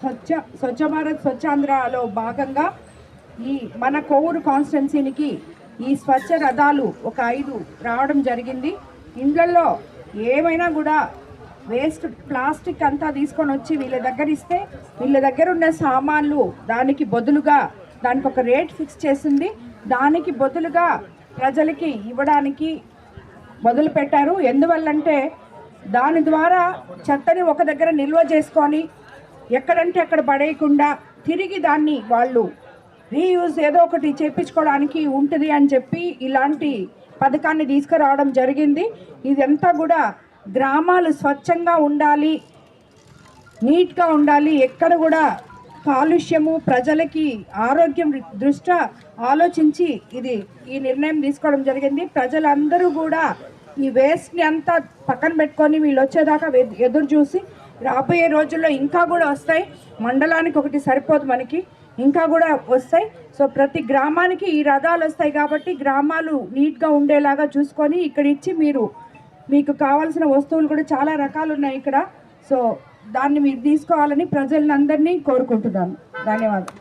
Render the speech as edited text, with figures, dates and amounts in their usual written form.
స్వచ్ఛ భారత్ స్వచ్ఛాంధ్రలో భాగంగా ఈ మన కోవూరు కాన్స్టిట్యున్సీకి ఈ స్వచ్ఛ రథాలు ఒక 5 రావడం జరిగింది. ఇండ్లలో ఏమైనా కూడా వేస్ట్ ప్లాస్టిక్ అంతా తీసుకొని వచ్చి వీళ్ళ దగ్గర ఇస్తే వీళ్ళ దగ్గర ఉన్న సామాన్లు దానికి బదులుగా దానికి ఒక రేట్ ఫిక్స్ చేసింది. దానికి బదులుగా ప్రజలకి ఇవ్వడానికి మొదలు పెట్టారు. ఎందువల్లంటే దాని ద్వారా చెత్తని ఒక దగ్గర నిల్వ చేసుకొని ఎక్కడంటే అక్కడ పడేయకుండా తిరిగి దాన్ని వాళ్ళు రీయూజ్ ఏదో ఒకటి చేయించుకోవడానికి ఉంటుంది అని చెప్పి ఇలాంటి పథకాన్ని తీసుకురావడం జరిగింది. ఇదంతా కూడా గ్రామాలు స్వచ్ఛంగా ఉండాలి, నీట్గా ఉండాలి, ఎక్కడ కూడా కాలుష్యము ప్రజలకి ఆరోగ్యం దృష్ట్యా ఆలోచించి ఈ నిర్ణయం తీసుకోవడం జరిగింది. ప్రజలందరూ కూడా ఈ వేస్ట్ని అంతా పక్కన పెట్టుకొని వీళ్ళు వచ్చేదాకా ఎదురు చూసి రాబోయే రోజుల్లో ఇంకా కూడా వస్తాయి. మండలానికి ఒకటి సరిపోదు, మనకి ఇంకా కూడా వస్తాయి. సో ప్రతి గ్రామానికి ఈ రథాలు వస్తాయి కాబట్టి గ్రామాలు నీట్గా ఉండేలాగా చూసుకొని ఇక్కడ ఇచ్చి మీకు కావాల్సిన వస్తువులు కూడా చాలా రకాలు ఉన్నాయి ఇక్కడ. సో దాన్ని మీరు తీసుకోవాలని ప్రజలందరినీ కోరుకుంటున్నాను. ధన్యవాదాలు.